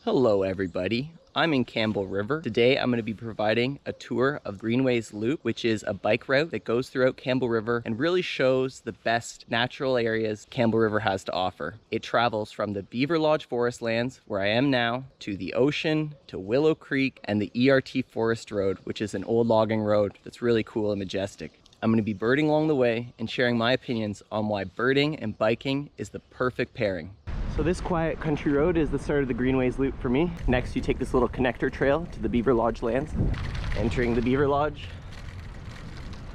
Hello everybody, I'm in Campbell River. Today I'm going to be providing a tour of Greenways Loop, which is a bike route that goes throughout Campbell River and really shows the best natural areas Campbell River has to offer. It travels from the Beaver Lodge forest lands, where I am now, to the ocean, to Willow Creek, and the ERT Forest Road, which is an old logging road that's really cool and majestic. I'm going to be birding along the way and sharing my opinions on why birding and biking is the perfect pairing. So this quiet country road is the start of the Greenways Loop for me. Next you take this little connector trail to the Beaver Lodge lands. Entering the Beaver Lodge.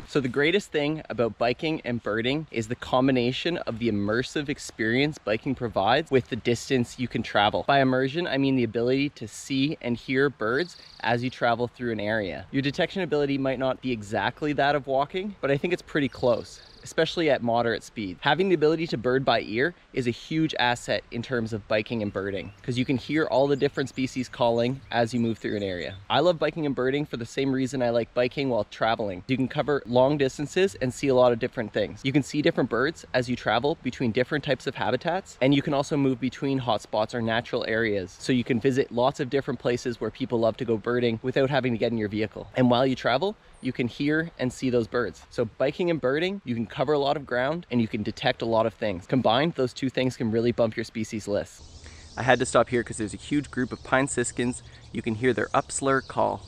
So the greatest thing about biking and birding is the combination of the immersive experience biking provides with the distance you can travel. By immersion, I mean the ability to see and hear birds as you travel through an area. Your detection ability might not be exactly that of walking, but I think it's pretty close, especially at moderate speed. Having the ability to bird by ear is a huge asset in terms of biking and birding, because you can hear all the different species calling as you move through an area. I love biking and birding for the same reason I like biking while traveling. You can cover long distances and see a lot of different things. You can see different birds as you travel between different types of habitats, and you can also move between hotspots or natural areas. So you can visit lots of different places where people love to go birding without having to get in your vehicle. And while you travel, you can hear and see those birds. So biking and birding, you can cover a lot of ground and you can detect a lot of things. Combined, those two things can really bump your species list. I had to stop here because there's a huge group of pine siskins. You can hear their upslur call.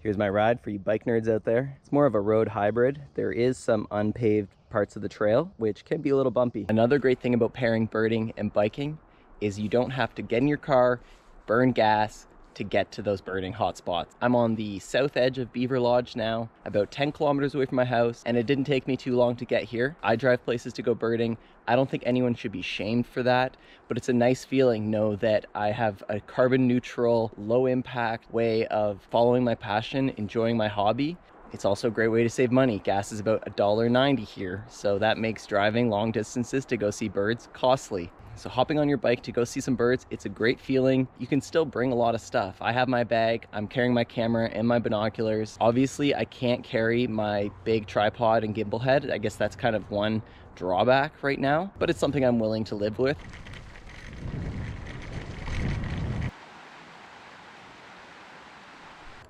Here's my ride for you bike nerds out there. It's more of a road hybrid. There is some unpaved parts of the trail, which can be a little bumpy. Another great thing about pairing birding and biking is you don't have to get in your car, burn gas, to get to those birding hotspots. I'm on the south edge of Beaver Lodge now, about 10 kilometers away from my house, and it didn't take me too long to get here. I drive places to go birding. I don't think anyone should be shamed for that, but it's a nice feeling know that I have a carbon neutral, low impact way of following my passion, enjoying my hobby. It's also a great way to save money. Gas is about $1.90 here, so that makes driving long distances to go see birds costly. So hopping on your bike to go see some birds, it's a great feeling. You can still bring a lot of stuff. I have my bag, I'm carrying my camera and my binoculars. Obviously, I can't carry my big tripod and gimbal head. I guess that's kind of one drawback right now, but it's something I'm willing to live with.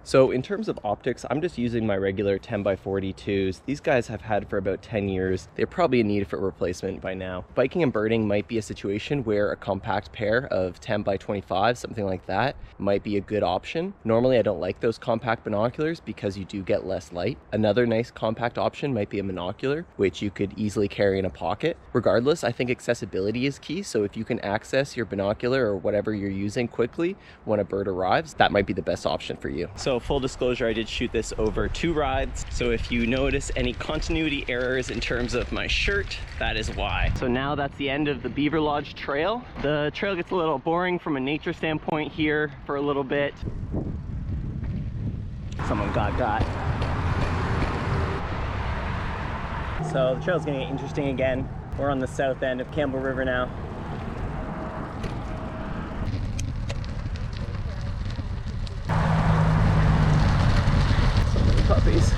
So in terms of optics, I'm just using my regular 10x42s. These guys I've had for about 10 years. They're probably in need for a replacement by now. Biking and birding might be a situation where a compact pair of 10x25, something like that, might be a good option. Normally I don't like those compact binoculars because you do get less light. Another nice compact option might be a monocular, which you could easily carry in a pocket. Regardless, I think accessibility is key. So if you can access your binocular or whatever you're using quickly when a bird arrives, that might be the best option for you. So full disclosure, I did shoot this over 2 rides. So if you notice any continuity errors in terms of my shirt, that is why. So now that's the end of the Beaver Lodge trail. The trail gets a little boring from a nature standpoint here for a little bit. Someone got. So the trail's gonna get interesting again. We're on the south end of Campbell River now. Puppies.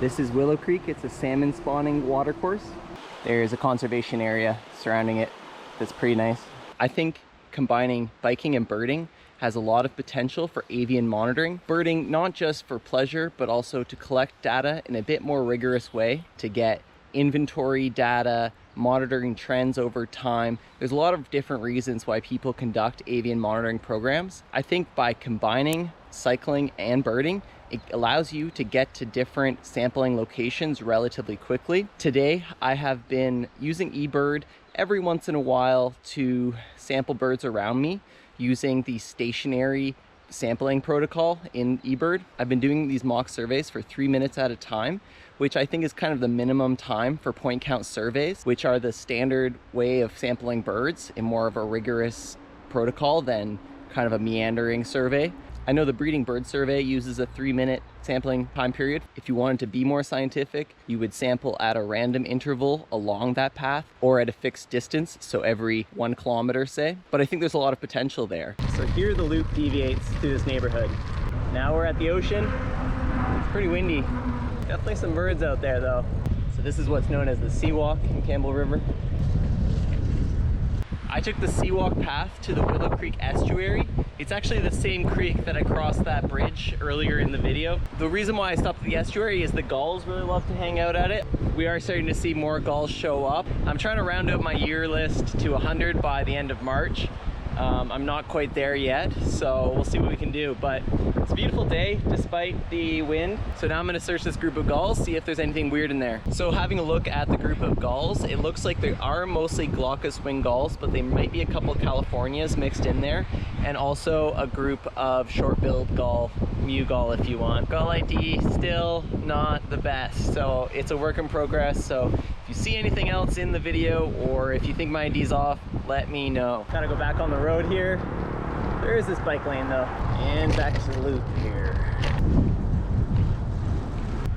This is Willow Creek. It's a salmon spawning watercourse. There's a conservation area surrounding it that's pretty nice. I think combining biking and birding has a lot of potential for avian monitoring. Birding not just for pleasure, but also to collect data in a bit more rigorous way to get inventory data, monitoring trends over time. There's a lot of different reasons why people conduct avian monitoring programs. I think by combining cycling and birding, it allows you to get to different sampling locations relatively quickly. Today, I have been using eBird every once in a while to sample birds around me using the stationary sampling protocol in eBird. I've been doing these mock surveys for 3 minutes at a time, which I think is kind of the minimum time for point count surveys, which are the standard way of sampling birds in more of a rigorous protocol than kind of a meandering survey. I know the breeding bird survey uses a 3-minute sampling time period. If you wanted to be more scientific, you would sample at a random interval along that path or at a fixed distance, so every 1 kilometer, say. But I think there's a lot of potential there. So here the loop deviates through this neighborhood. Now we're at the ocean. It's pretty windy. Definitely some birds out there though. So this is what's known as the Seawalk in Campbell River. I took the Seawalk path to the Willow Creek estuary. It's actually the same creek that I crossed that bridge earlier in the video. The reason why I stopped at the estuary is the gulls really love to hang out at it. We are starting to see more gulls show up. I'm trying to round out my year list to 100 by the end of March. I'm not quite there yet, so we'll see what we can do, but it's a beautiful day despite the wind. So now I'm gonna search this group of gulls, see if there's anything weird in there. So having a look at the group of gulls, it looks like they are mostly Glaucous-winged gulls, but they might be a couple Californias mixed in there, and also a group of short-billed gull, mew gull if you want. Gull ID still not the best, so it's a work in progress. So if you see anything else in the video, or if you think my ID's off, let me know. Gotta go back on the road here. There is this bike lane though, and back to the loop here.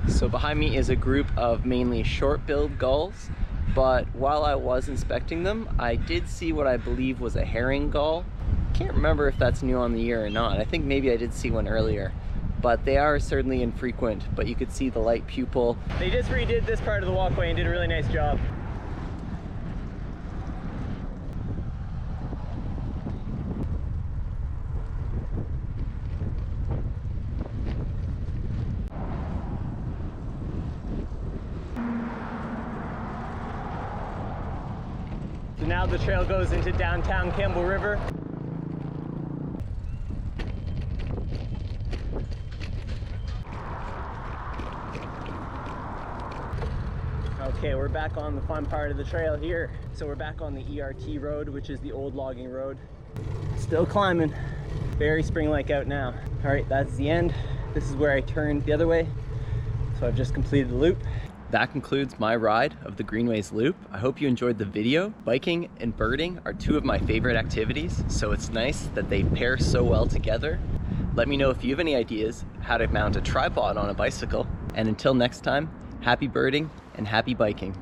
So behind me is a group of mainly short-billed gulls, but while I was inspecting them, I did see what I believe was a herring gull. Can't remember if that's new on the year or not. I think maybe I did see one earlier, but they are certainly infrequent, but you could see the light pupil. They just redid this part of the walkway and did a really nice job. So now the trail goes into downtown Campbell River. Okay, we're back on the fun part of the trail here. So we're back on the ERT road, which is the old logging road. Still climbing. Very spring-like out now. All right, that's the end. This is where I turned the other way. So I've just completed the loop. That concludes my ride of the Greenways Loop. I hope you enjoyed the video. Biking and birding are two of my favorite activities, so it's nice that they pair so well together. Let me know if you have any ideas how to mount a tripod on a bicycle. And until next time, happy birding and happy biking.